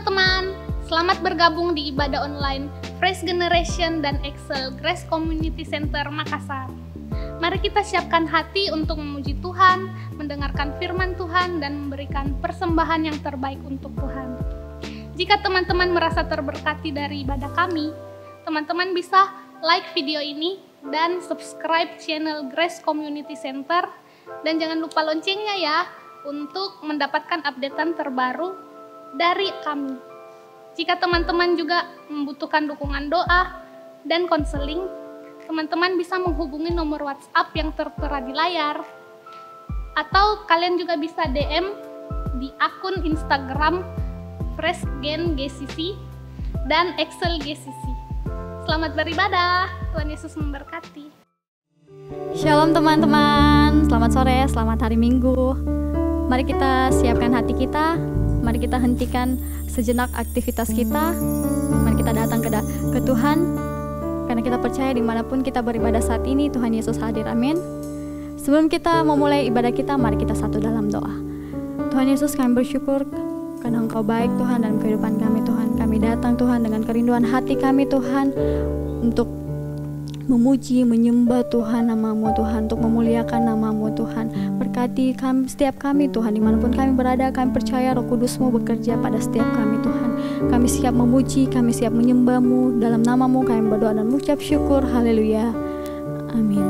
teman-teman, selamat bergabung di ibadah online Fresh Generation dan Excel Grace Community Center Makassar. Mari kita siapkan hati untuk memuji Tuhan, mendengarkan firman Tuhan, dan memberikan persembahan yang terbaik untuk Tuhan. Jika teman-teman merasa terberkati dari ibadah kami, teman-teman bisa like video ini dan subscribe channel Grace Community Center, dan jangan lupa loncengnya ya untuk mendapatkan updatean terbaru dari kami. Jika teman-teman juga membutuhkan dukungan doa dan konseling, teman-teman bisa menghubungi nomor WhatsApp yang tertera di layar, atau kalian juga bisa DM di akun Instagram Fresh Gen GCC dan Excel GCC. Selamat beribadah, Tuhan Yesus memberkati. Shalom teman-teman, selamat sore, selamat hari Minggu. Mari kita siapkan hati kita, mari kita hentikan sejenak aktivitas kita, mari kita datang ke Tuhan, karena kita percaya dimanapun kita beribadah saat ini, Tuhan Yesus hadir, amin. Sebelum kita memulai ibadah kita, mari kita satu dalam doa. Tuhan Yesus, kami bersyukur karena Engkau baik Tuhan dalam kehidupan kami Tuhan. Kami datang Tuhan dengan kerinduan hati kami Tuhan, untuk memuji, menyembah Tuhan nama-Mu Tuhan, untuk memuliakan nama-Mu Tuhan. Berkati kami, setiap kami Tuhan, dimanapun kami berada, kami percaya Roh Kudus-Mu bekerja pada setiap kami Tuhan. Kami siap memuji, kami siap menyembah-Mu, dalam nama-Mu kami berdoa dan mengucap syukur, haleluya, amin.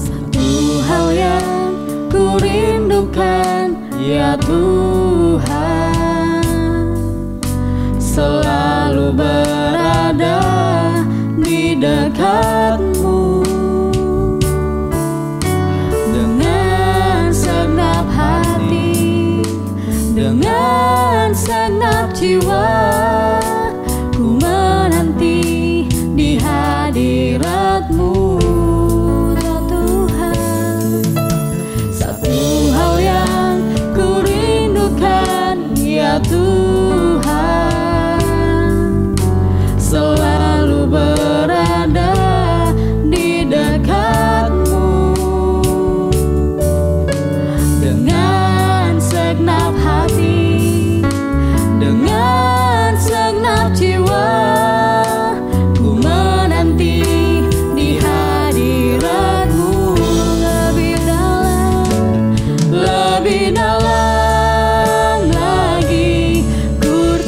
Satu hal yang ku rindukan, ya Tuhan, selalu berada di dekat-Mu dengan segenap hati, dengan segenap jiwa. Ku menanti di hadirat-Mu, ya Tuhan. Satu hal yang ku rindukan, ya Tuhan, selalu berada di dekat-Mu dengan segenap hati, dengan segenap jiwa. Ku menanti di hadirat-Mu, lebih dalam lagi. Ku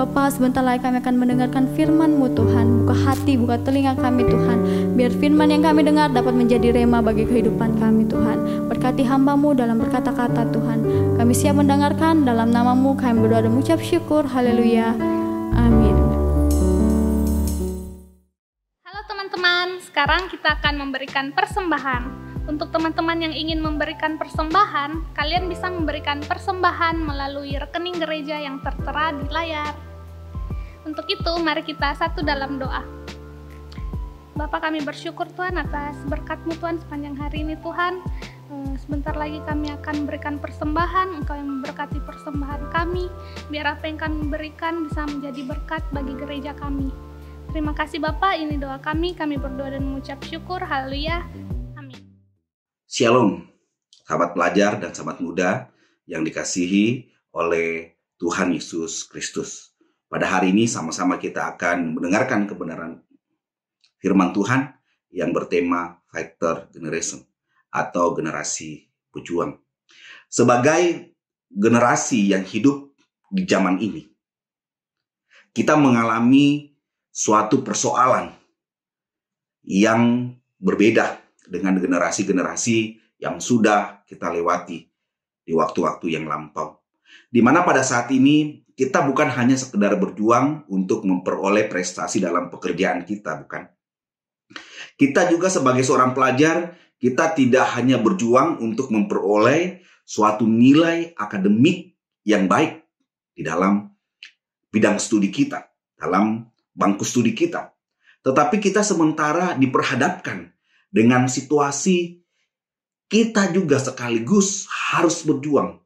Bapa, sebentar lagi kami akan mendengarkan firman-Mu Tuhan. Buka hati, buka telinga kami Tuhan, biar firman yang kami dengar dapat menjadi rema bagi kehidupan kami Tuhan. Berkati hamba-Mu dalam berkata-kata Tuhan. Kami siap mendengarkan, dalam nama-Mu kami berdoa dan mengucap syukur. Haleluya. Amin. Halo teman-teman, sekarang kita akan memberikan persembahan. Untuk teman-teman yang ingin memberikan persembahan, kalian bisa memberikan persembahan melalui rekening gereja yang tertera di layar. Untuk itu, mari kita satu dalam doa. Bapa, kami bersyukur Tuhan atas berkat-Mu Tuhan sepanjang hari ini Tuhan. Sebentar lagi kami akan memberikan persembahan, Engkau yang memberkati persembahan kami, biar apa yang kami berikan bisa menjadi berkat bagi gereja kami. Terima kasih Bapa, ini doa kami berdoa dan mengucap syukur. Haleluya. Shalom, sahabat pelajar dan sahabat muda yang dikasihi oleh Tuhan Yesus Kristus. Pada hari ini sama-sama kita akan mendengarkan kebenaran firman Tuhan yang bertema Fighter Generation atau generasi pejuang. Sebagai generasi yang hidup di zaman ini, kita mengalami suatu persoalan yang berbeda dengan generasi-generasi yang sudah kita lewati di waktu-waktu yang lampau. Di mana pada saat ini kita bukan hanya sekedar berjuang untuk memperoleh prestasi dalam pekerjaan kita, bukan. Kita juga sebagai seorang pelajar, kita tidak hanya berjuang untuk memperoleh suatu nilai akademik yang baik di dalam bidang studi kita, dalam bangku studi kita. Tetapi kita sementara diperhadapkan dengan situasi kita juga sekaligus harus berjuang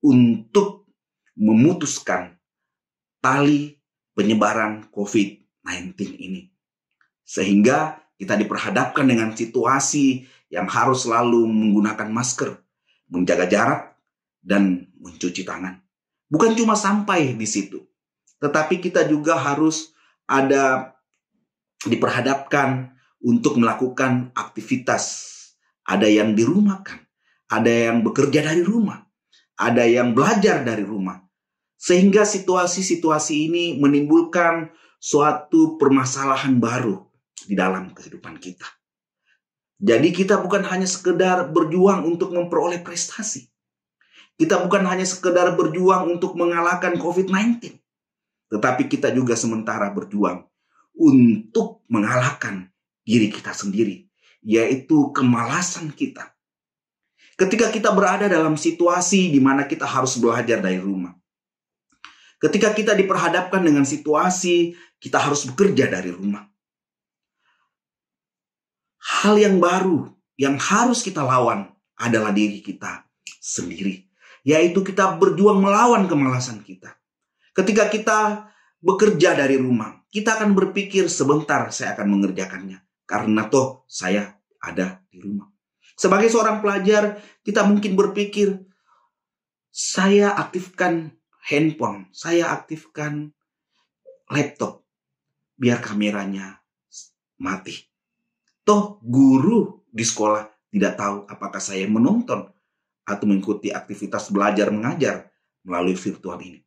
untuk memutuskan tali penyebaran COVID-19 ini. Sehingga kita diperhadapkan dengan situasi yang harus selalu menggunakan masker, menjaga jarak, dan mencuci tangan. Bukan cuma sampai di situ, tetapi kita juga harus diperhadapkan untuk melakukan aktivitas. Ada yang dirumahkan, ada yang bekerja dari rumah, ada yang belajar dari rumah. Sehingga situasi-situasi ini menimbulkan suatu permasalahan baru di dalam kehidupan kita. Jadi kita bukan hanya sekedar berjuang untuk memperoleh prestasi. Kita bukan hanya sekedar berjuang untuk mengalahkan COVID-19. Tetapi kita juga sementara berjuang untuk mengalahkan diri kita sendiri, yaitu kemalasan kita. Ketika kita berada dalam situasi di mana kita harus belajar dari rumah, ketika kita diperhadapkan dengan situasi kita harus bekerja dari rumah, hal yang baru yang harus kita lawan adalah diri kita sendiri, yaitu kita berjuang melawan kemalasan kita. Ketika kita bekerja dari rumah, kita akan berpikir sebentar saya akan mengerjakannya, karena toh saya ada di rumah. Sebagai seorang pelajar, kita mungkin berpikir, saya aktifkan handphone, saya aktifkan laptop, biar kameranya mati. Toh guru di sekolah tidak tahu apakah saya menonton atau mengikuti aktivitas belajar mengajar melalui virtual ini.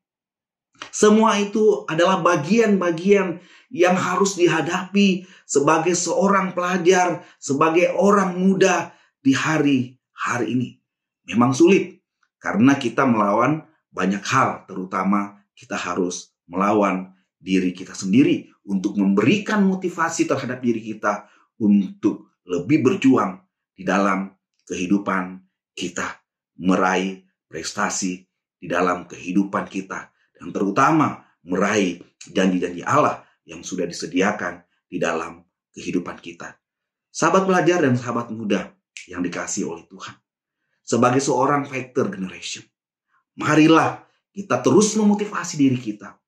Semua itu adalah bagian-bagian yang harus dihadapi sebagai seorang pelajar, sebagai orang muda di hari-hari ini. Memang sulit karena kita melawan banyak hal, terutama kita harus melawan diri kita sendiri untuk memberikan motivasi terhadap diri kita untuk lebih berjuang di dalam kehidupan kita, meraih prestasi di dalam kehidupan kita, dan terutama meraih janji-janji Allah yang sudah disediakan di dalam kehidupan kita. Sahabat pelajar dan sahabat muda yang dikasihi oleh Tuhan, sebagai seorang fighter generation, marilah kita terus memotivasi diri kita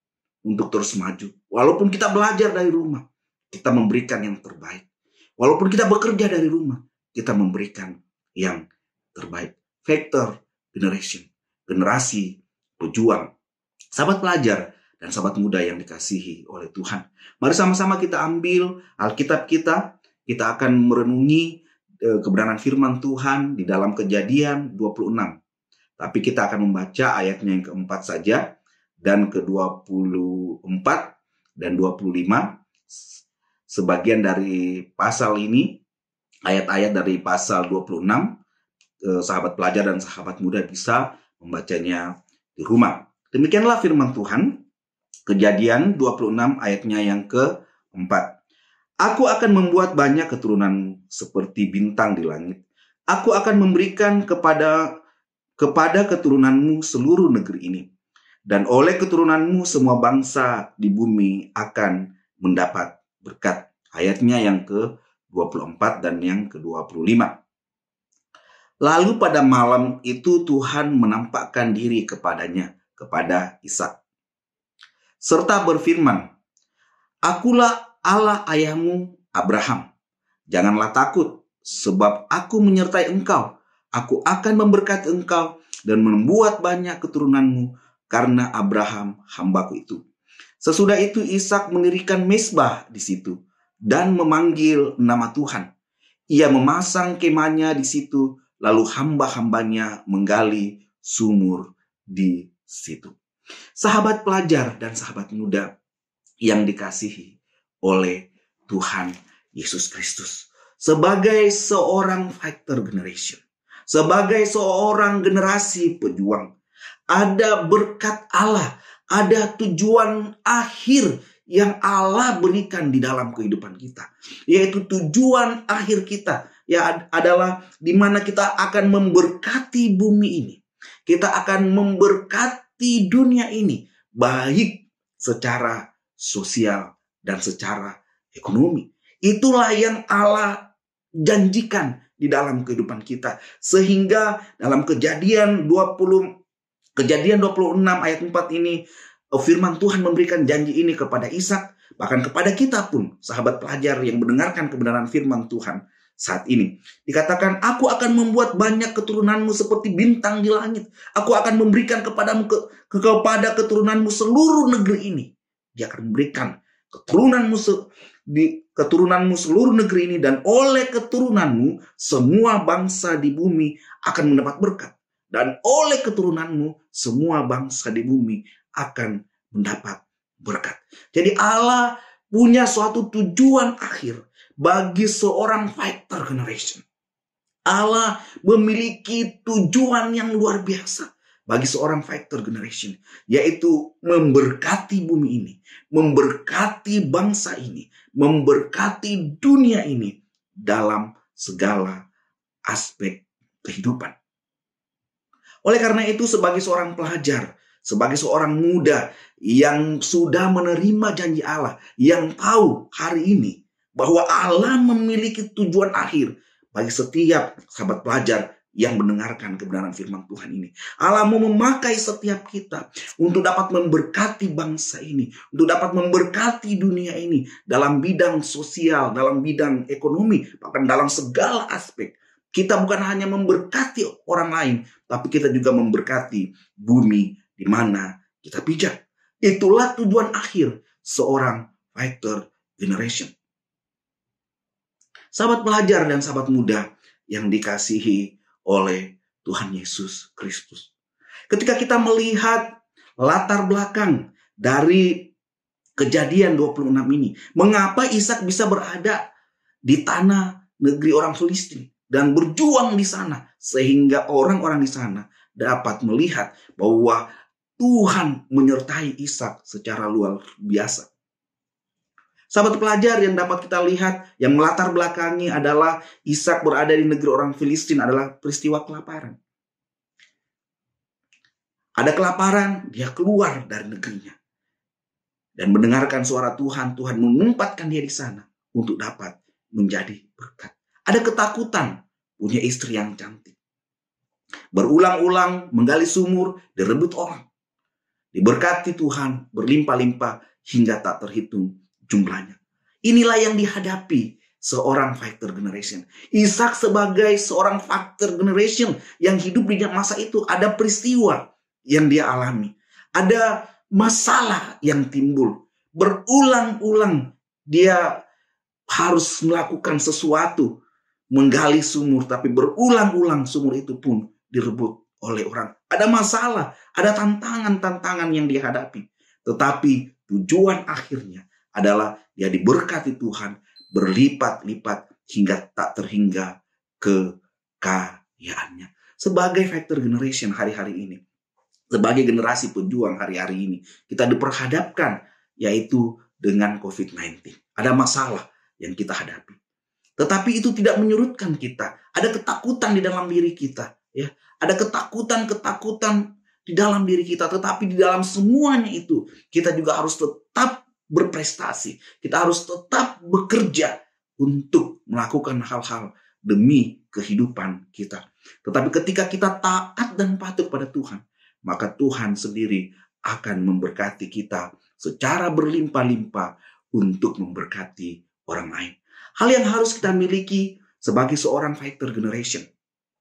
untuk terus maju. Walaupun kita belajar dari rumah, kita memberikan yang terbaik. Walaupun kita bekerja dari rumah, kita memberikan yang terbaik. Fighter generation, generasi pejuang. Sahabat pelajar dan sahabat muda yang dikasihi oleh Tuhan, mari sama-sama kita ambil Alkitab kita akan merenungi kebenaran firman Tuhan di dalam Kejadian 26. Tapi kita akan membaca ayatnya yang keempat saja, dan ke-24 dan 25. Sebagian dari pasal ini, ayat-ayat dari pasal 26, sahabat pelajar dan sahabat muda bisa membacanya di rumah. Demikianlah firman Tuhan. Kejadian 26 ayatnya yang ke-4. Aku akan membuat banyak keturunan seperti bintang di langit. Aku akan memberikan kepada keturunanmu seluruh negeri ini. Dan oleh keturunanmu semua bangsa di bumi akan mendapat berkat. Ayatnya yang ke-24 dan yang ke-25. Lalu pada malam itu Tuhan menampakkan diri kepadanya, kepada Ishak, serta berfirman, Akulah Allah ayahmu Abraham. Janganlah takut, sebab aku menyertai engkau. Aku akan memberkati engkau dan membuat banyak keturunanmu karena Abraham hambaku itu. Sesudah itu Ishak mendirikan mezbah di situ dan memanggil nama Tuhan. Ia memasang kemahnya di situ, lalu hamba-hambanya menggali sumur di situ. Sahabat pelajar dan sahabat muda yang dikasihi oleh Tuhan Yesus Kristus, sebagai seorang fighter generation, sebagai seorang generasi pejuang, ada berkat Allah, ada tujuan akhir yang Allah berikan di dalam kehidupan kita, yaitu tujuan akhir kita ya adalah di mana kita akan memberkati bumi ini, kita akan memberkati dunia ini, baik secara sosial dan secara ekonomi. Itulah yang Allah janjikan di dalam kehidupan kita. Sehingga dalam Kejadian 26 ayat 4 ini, firman Tuhan memberikan janji ini kepada Ishak, bahkan kepada kita pun, sahabat pelajar yang mendengarkan kebenaran firman Tuhan saat ini. Dikatakan, aku akan membuat banyak keturunanmu seperti bintang di langit. Aku akan memberikan kepada keturunanmu seluruh negeri ini. Dia akan memberikan keturunanmu seluruh negeri ini, dan oleh keturunanmu semua bangsa di bumi akan mendapat berkat. Dan oleh keturunanmu semua bangsa di bumi akan mendapat berkat. Jadi Allah punya suatu tujuan akhir bagi seorang fighter generation. Allah memiliki tujuan yang luar biasa bagi seorang fighter generation, yaitu memberkati bumi ini, memberkati bangsa ini, memberkati dunia ini dalam segala aspek kehidupan. Oleh karena itu, sebagai seorang pelajar, sebagai seorang muda yang sudah menerima janji Allah, yang tahu hari ini bahwa Allah memiliki tujuan akhir bagi setiap sahabat pelajar yang mendengarkan kebenaran firman Tuhan ini. Allah mau memakai setiap kita untuk dapat memberkati bangsa ini, untuk dapat memberkati dunia ini dalam bidang sosial, dalam bidang ekonomi, bahkan dalam segala aspek. Kita bukan hanya memberkati orang lain, tapi kita juga memberkati bumi di mana kita pijak. Itulah tujuan akhir seorang fighter generation. Sahabat pelajar dan sahabat muda yang dikasihi oleh Tuhan Yesus Kristus. Ketika kita melihat latar belakang dari Kejadian 26 ini, mengapa Ishak bisa berada di tanah negeri orang Filistin dan berjuang di sana, sehingga orang-orang di sana dapat melihat bahwa Tuhan menyertai Ishak secara luar biasa. Sahabat pelajar yang dapat kita lihat, yang melatar belakangi adalah Ishak berada di negeri orang Filistin adalah peristiwa kelaparan. Ada kelaparan, dia keluar dari negerinya. Dan mendengarkan suara Tuhan, Tuhan menempatkan dia di sana untuk dapat menjadi berkat. Ada ketakutan, punya istri yang cantik. Berulang-ulang menggali sumur, direbut orang. Diberkati Tuhan, berlimpah-limpah hingga tak terhitung jumlahnya. Inilah yang dihadapi seorang fighter generation. Ishak sebagai seorang fighter generation yang hidup di masa itu, ada peristiwa yang dia alami. Ada masalah yang timbul. Berulang-ulang dia harus melakukan sesuatu, menggali sumur, tapi berulang-ulang sumur itu pun direbut oleh orang. Ada masalah, ada tantangan-tantangan yang dihadapi. Tetapi tujuan akhirnya adalah dia diberkati Tuhan berlipat-lipat hingga tak terhingga kekayaannya. Sebagai Factor Generation hari-hari ini, sebagai generasi pejuang hari-hari ini, kita diperhadapkan yaitu dengan COVID-19. Ada masalah yang kita hadapi. Tetapi itu tidak menyurutkan kita. Ada ketakutan di dalam diri kita. Ya. Ada ketakutan di dalam diri kita. Tetapi di dalam semuanya itu, kita juga harus tetap berprestasi. Kita harus tetap bekerja untuk melakukan hal-hal demi kehidupan kita. Tetapi ketika kita taat dan patuh pada Tuhan, maka Tuhan sendiri akan memberkati kita secara berlimpah-limpah untuk memberkati orang lain. Hal yang harus kita miliki sebagai seorang Factor Generation,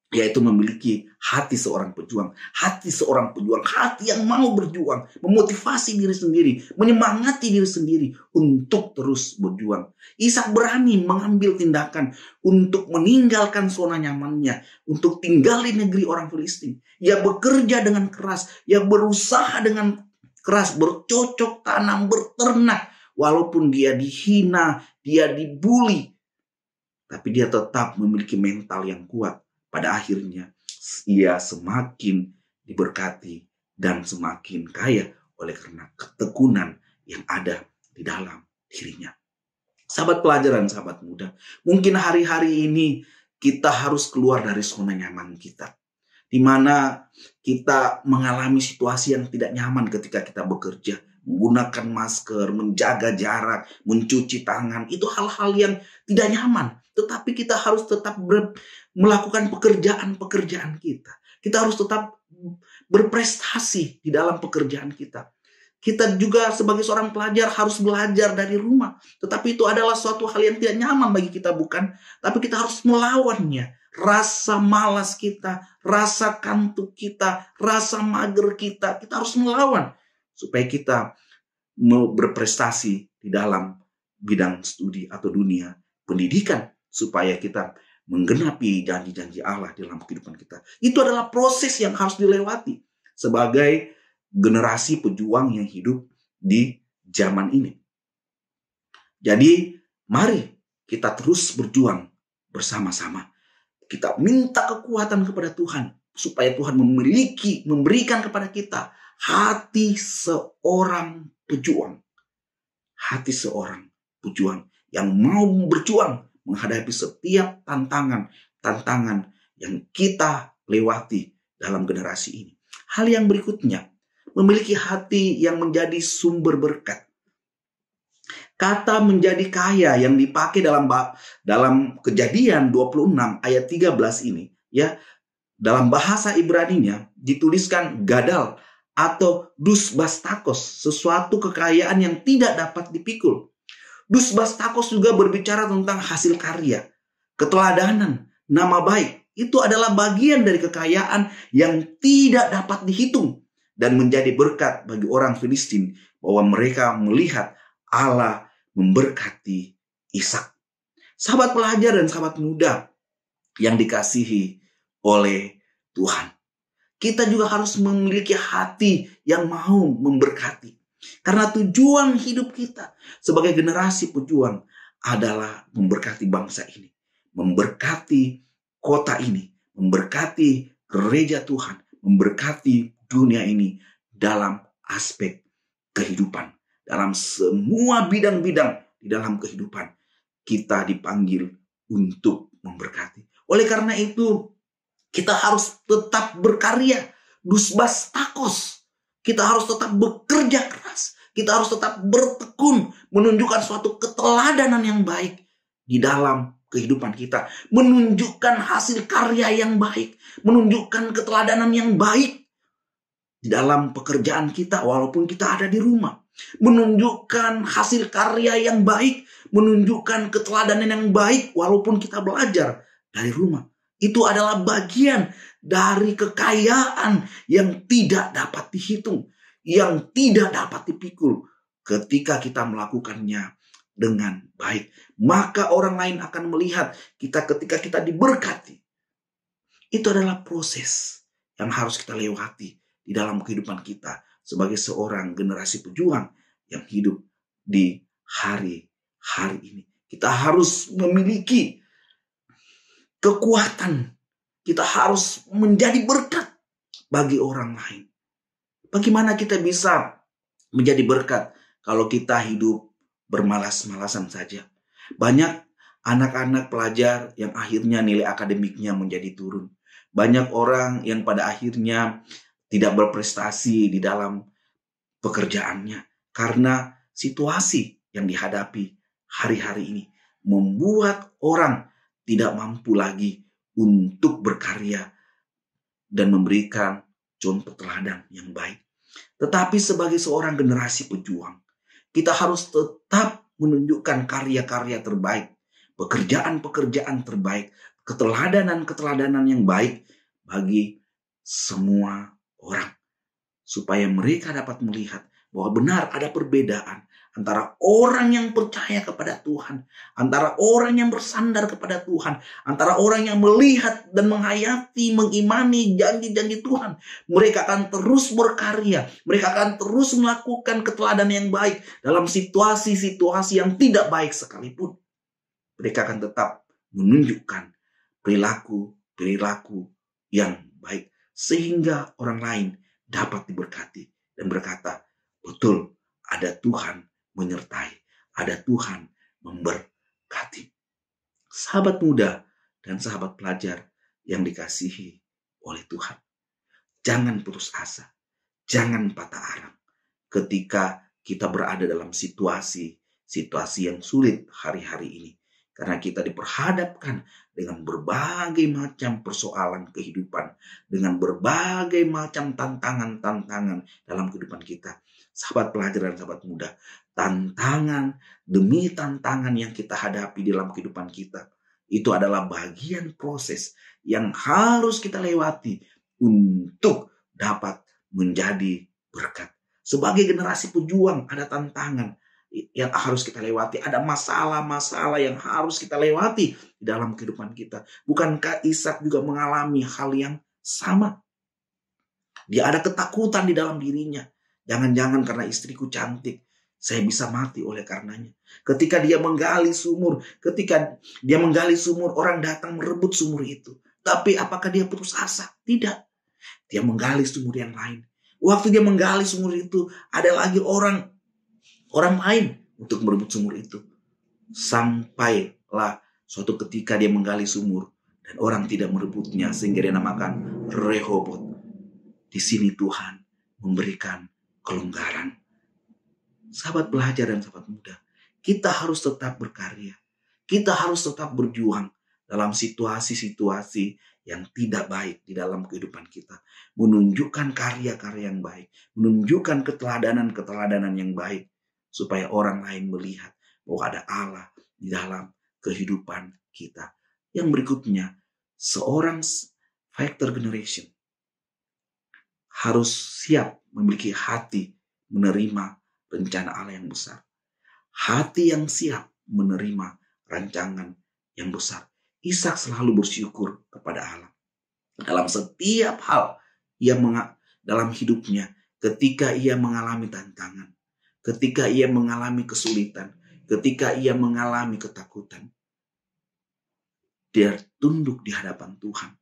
yaitu memiliki hati seorang pejuang. Hati seorang pejuang, hati yang mau berjuang, memotivasi diri sendiri, menyemangati diri sendiri untuk terus berjuang. Ishak berani mengambil tindakan untuk meninggalkan zona nyamannya, untuk tinggal di negeri orang Filistin. Ia bekerja dengan keras, ia berusaha dengan keras, bercocok tanam, berternak. Walaupun dia dihina, dia dibully, tapi dia tetap memiliki mental yang kuat. Pada akhirnya, ia semakin diberkati dan semakin kaya oleh karena ketekunan yang ada di dalam dirinya. Sahabat pelajaran, sahabat muda, mungkin hari-hari ini kita harus keluar dari zona nyaman kita, di mana kita mengalami situasi yang tidak nyaman ketika kita bekerja. Menggunakan masker, menjaga jarak, mencuci tangan, itu hal-hal yang tidak nyaman. Tetapi kita harus tetap melakukan pekerjaan-pekerjaan kita. Kita harus tetap berprestasi di dalam pekerjaan kita. Kita juga sebagai seorang pelajar harus belajar dari rumah. Tetapi itu adalah suatu hal yang tidak nyaman bagi kita, bukan? Tapi kita harus melawannya. Rasa malas kita, rasa kantuk kita, rasa mager kita harus melawan. Supaya kita berprestasi di dalam bidang studi atau dunia pendidikan. Supaya kita menggenapi janji-janji Allah dalam kehidupan kita. Itu adalah proses yang harus dilewati sebagai generasi pejuang yang hidup di zaman ini. Jadi mari kita terus berjuang bersama-sama. Kita minta kekuatan kepada Tuhan supaya Tuhan memberikan kepada kita hati seorang pejuang. Hati seorang pejuang yang mau berjuang menghadapi setiap tantangan yang kita lewati dalam generasi ini. Hal yang berikutnya, memiliki hati yang menjadi sumber berkat. Kata menjadi kaya yang dipakai dalam Kejadian 26 ayat 13 ini, ya, dalam bahasa Ibraninya dituliskan gadal atau dusbastakos, sesuatu kekayaan yang tidak dapat dipikul. Dusbastakos juga berbicara tentang hasil karya, keteladanan, nama baik. Itu adalah bagian dari kekayaan yang tidak dapat dihitung dan menjadi berkat bagi orang Filistin bahwa mereka melihat Allah memberkati Ishak. Sahabat pelajar dan sahabat muda yang dikasihi oleh Tuhan, kita juga harus memiliki hati yang mau memberkati. Karena tujuan hidup kita sebagai generasi pejuang adalah memberkati bangsa ini, memberkati kota ini, memberkati gereja Tuhan, memberkati dunia ini dalam aspek kehidupan. Dalam semua bidang-bidang di dalam kehidupan, kita dipanggil untuk memberkati. Oleh karena itu, kita harus tetap berkarya, dusbastakos. Kita harus tetap bekerja keras. Kita harus tetap bertekun, menunjukkan suatu keteladanan yang baik di dalam kehidupan kita. Menunjukkan hasil karya yang baik. Menunjukkan keteladanan yang baik di dalam pekerjaan kita walaupun kita ada di rumah. Menunjukkan hasil karya yang baik. Menunjukkan keteladanan yang baik walaupun kita belajar dari rumah. Itu adalah bagian dari kekayaan yang tidak dapat dihitung, yang tidak dapat dipikul. Ketika kita melakukannya dengan baik, maka orang lain akan melihat kita ketika kita diberkati. Itu adalah proses yang harus kita lewati di dalam kehidupan kita sebagai seorang generasi pejuang yang hidup di hari-hari ini. Kita harus memiliki kekuatan. Kita harus menjadi berkat bagi orang lain. Bagaimana kita bisa menjadi berkat kalau kita hidup bermalas-malasan saja? Banyak anak-anak pelajar yang akhirnya nilai akademiknya menjadi turun. Banyak orang yang pada akhirnya tidak berprestasi di dalam pekerjaannya karena situasi yang dihadapi hari-hari ini membuat orang tidak mampu lagi untuk berkarya dan memberikan contoh teladan yang baik. Tetapi sebagai seorang generasi pejuang, kita harus tetap menunjukkan karya-karya terbaik, pekerjaan-pekerjaan terbaik, keteladanan-keteladanan yang baik bagi semua orang. Supaya mereka dapat melihat bahwa benar ada perbedaan antara orang yang percaya kepada Tuhan, antara orang yang bersandar kepada Tuhan, antara orang yang melihat dan menghayati, mengimani janji-janji Tuhan. Mereka akan terus berkarya, mereka akan terus melakukan keteladanan yang baik dalam situasi-situasi yang tidak baik sekalipun. Mereka akan tetap menunjukkan perilaku yang baik sehingga orang lain dapat diberkati dan berkata, betul, ada Tuhan menyertai, ada Tuhan memberkati. Sahabat muda dan sahabat pelajar yang dikasihi oleh Tuhan, jangan putus asa, jangan patah arang ketika kita berada dalam situasi yang sulit hari-hari ini. Karena kita diperhadapkan dengan berbagai macam persoalan kehidupan, dengan berbagai macam tantangan-tantangan dalam kehidupan kita. Sahabat pelajar dan sahabat muda, tantangan demi tantangan yang kita hadapi dalam kehidupan kita, itu adalah bagian proses yang harus kita lewati untuk dapat menjadi berkat. Sebagai generasi pejuang ada tantangan yang harus kita lewati. Ada masalah-masalah yang harus kita lewati di dalam kehidupan kita. Bukankah Ishak juga mengalami hal yang sama? Dia ada ketakutan di dalam dirinya. Jangan-jangan karena istriku cantik, saya bisa mati oleh karenanya. Ketika dia menggali sumur, orang datang merebut sumur itu. Tapi apakah dia putus asa? Tidak. Dia menggali sumur yang lain. Waktu dia menggali sumur itu, ada lagi orang lain untuk merebut sumur itu. Sampailah suatu ketika dia menggali sumur dan orang tidak merebutnya sehingga dia namakan Rehobot. Di sini Tuhan memberikan kelonggaran. Sahabat pelajar dan sahabat muda, kita harus tetap berkarya. Kita harus tetap berjuang dalam situasi-situasi yang tidak baik di dalam kehidupan kita. Menunjukkan karya-karya yang baik, menunjukkan keteladanan-keteladanan yang baik, supaya orang lain melihat bahwa ada Allah di dalam kehidupan kita. Yang berikutnya, seorang fighter generation harus siap memiliki hati menerima rencana Allah yang besar. Hati yang siap menerima rancangan yang besar. Ishak selalu bersyukur kepada Allah. Dalam setiap hal dalam hidupnya, ketika ia mengalami tantangan, ketika ia mengalami kesulitan, ketika ia mengalami ketakutan, dia tunduk di hadapan Tuhan.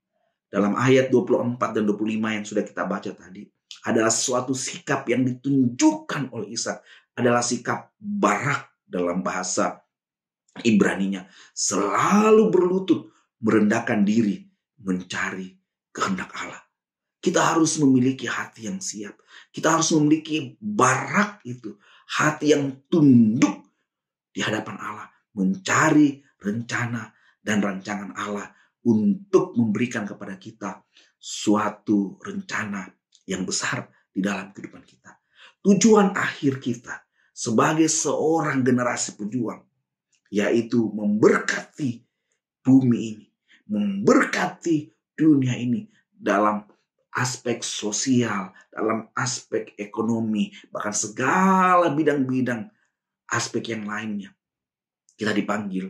Dalam ayat 24 dan 25 yang sudah kita baca tadi, adalah suatu sikap yang ditunjukkan oleh Ishak. Adalah sikap barak dalam bahasa Ibraninya. Selalu berlutut, merendahkan diri, mencari kehendak Allah. Kita harus memiliki hati yang siap. Kita harus memiliki barak itu. Hati yang tunduk di hadapan Allah. Mencari rencana dan rancangan Allah untuk memberikan kepada kita suatu rencana yang besar di dalam kehidupan kita. Tujuan akhir kita sebagai seorang generasi pejuang, yaitu memberkati bumi ini, memberkati dunia ini dalam aspek sosial, dalam aspek ekonomi, bahkan segala bidang-bidang aspek yang lainnya. Kita dipanggil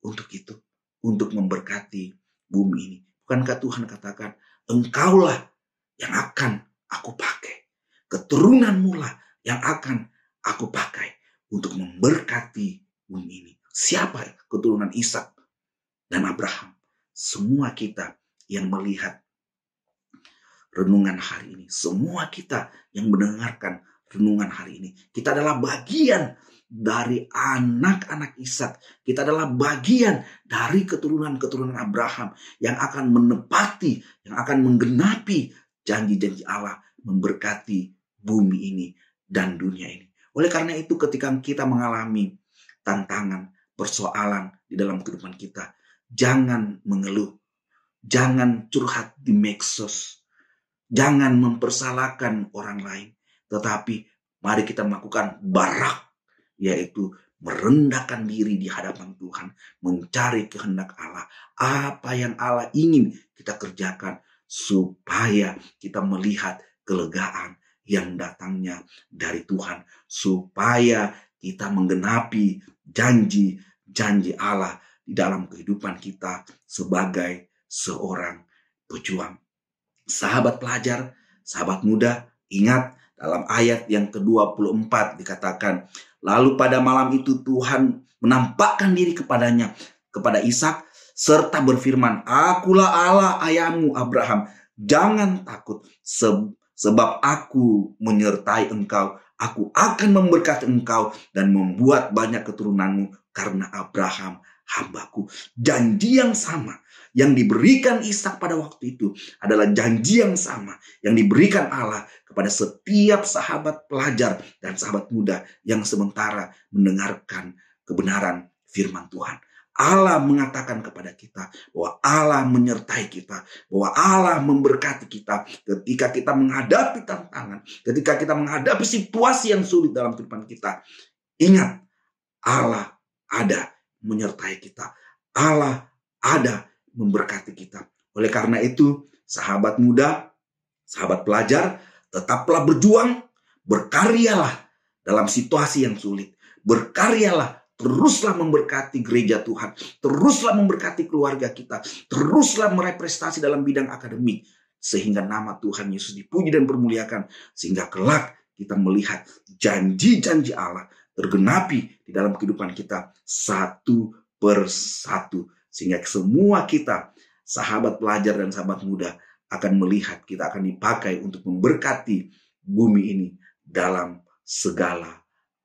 untuk itu, untuk memberkati bumi ini. Bukankah Tuhan katakan, engkaulah yang akan aku pakai. Keturunanmu lah yang akan aku pakai untuk memberkati bumi ini. Siapa keturunan Ishak dan Abraham? Semua kita yang melihat renungan hari ini, semua kita yang mendengarkan renungan hari ini, kita adalah bagian dari anak-anak Ishak. Kita adalah bagian dari keturunan-keturunan Abraham yang akan menepati, yang akan menggenapi janji-janji Allah memberkati bumi ini dan dunia ini. Oleh karena itu, ketika kita mengalami tantangan, persoalan di dalam kehidupan kita, jangan mengeluh, jangan curhat di medsos, jangan mempersalahkan orang lain, tetapi mari kita melakukan barak, yaitu merendahkan diri di hadapan Tuhan, mencari kehendak Allah, apa yang Allah ingin kita kerjakan, supaya kita melihat kelegaan yang datangnya dari Tuhan, supaya kita menggenapi janji-janji Allah di dalam kehidupan kita sebagai seorang pejuang. Sahabat pelajar, sahabat muda, ingat dalam ayat yang ke-24 dikatakan, lalu pada malam itu Tuhan menampakkan diri kepadanya, kepada Ishak, serta berfirman, akulah Allah ayahmu Abraham, jangan takut, sebab aku menyertai engkau. Aku akan memberkati engkau dan membuat banyak keturunanmu karena Abraham hambaku. Janji yang sama yang diberikan Ishak pada waktu itu adalah janji yang sama yang diberikan Allah kepada setiap sahabat pelajar dan sahabat muda yang sementara mendengarkan kebenaran firman Tuhan. Allah mengatakan kepada kita bahwa Allah menyertai kita, bahwa Allah memberkati kita ketika kita menghadapi tantangan, ketika kita menghadapi situasi yang sulit dalam kehidupan kita. Ingat, Allah ada menyertai kita. Allah ada memberkati kita. Oleh karena itu, sahabat muda, sahabat pelajar, tetaplah berjuang, berkaryalah dalam situasi yang sulit. Berkaryalah, teruslah memberkati gereja Tuhan, teruslah memberkati keluarga kita, teruslah meraih prestasi dalam bidang akademik, sehingga nama Tuhan Yesus dipuji dan dipermuliakan, sehingga kelak kita melihat janji-janji Allah tergenapi di dalam kehidupan kita satu persatu, sehingga semua kita, sahabat pelajar dan sahabat muda, akan melihat kita akan dipakai untuk memberkati bumi ini dalam segala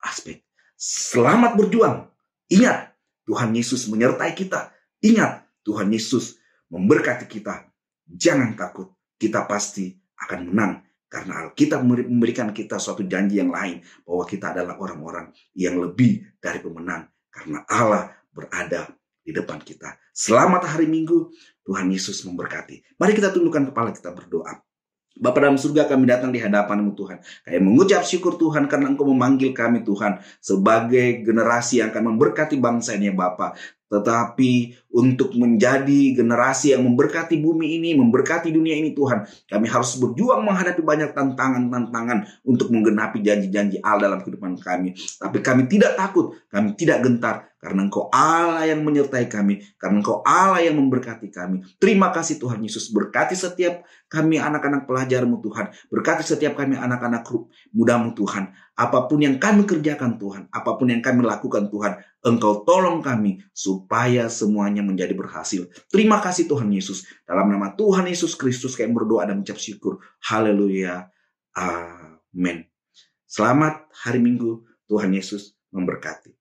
aspek. Selamat berjuang. Ingat, Tuhan Yesus menyertai kita. Ingat, Tuhan Yesus memberkati kita. Jangan takut, kita pasti akan menang. Karena Alkitab memberikan kita suatu janji yang lain, bahwa kita adalah orang-orang yang lebih dari pemenang. Karena Allah berada di depan kita. Selamat hari Minggu, Tuhan Yesus memberkati. Mari kita tundukkan kepala, kita berdoa. Bapa dalam surga, kami datang di hadapan-Mu Tuhan. Kami mengucap syukur Tuhan karena Engkau memanggil kami Tuhan sebagai generasi yang akan memberkati bangsa ini Bapa. Tetapi untuk menjadi generasi yang memberkati bumi ini, memberkati dunia ini Tuhan, kami harus berjuang menghadapi banyak tantangan-tantangan untuk menggenapi janji-janji Allah dalam kehidupan kami. Tapi kami tidak takut, kami tidak gentar, karena Engkau Allah yang menyertai kami, karena Engkau Allah yang memberkati kami. Terima kasih Tuhan Yesus, berkati setiap kami anak-anak pelajar-Mu Tuhan, berkati setiap kami anak-anak muda-Mu Tuhan. Apapun yang kami kerjakan Tuhan, apapun yang kami lakukan Tuhan, Engkau tolong kami supaya semuanya menjadi berhasil. Terima kasih Tuhan Yesus. Dalam nama Tuhan Yesus Kristus kami berdoa dan mengucap syukur. Haleluya. Amin. Selamat hari Minggu. Tuhan Yesus memberkati.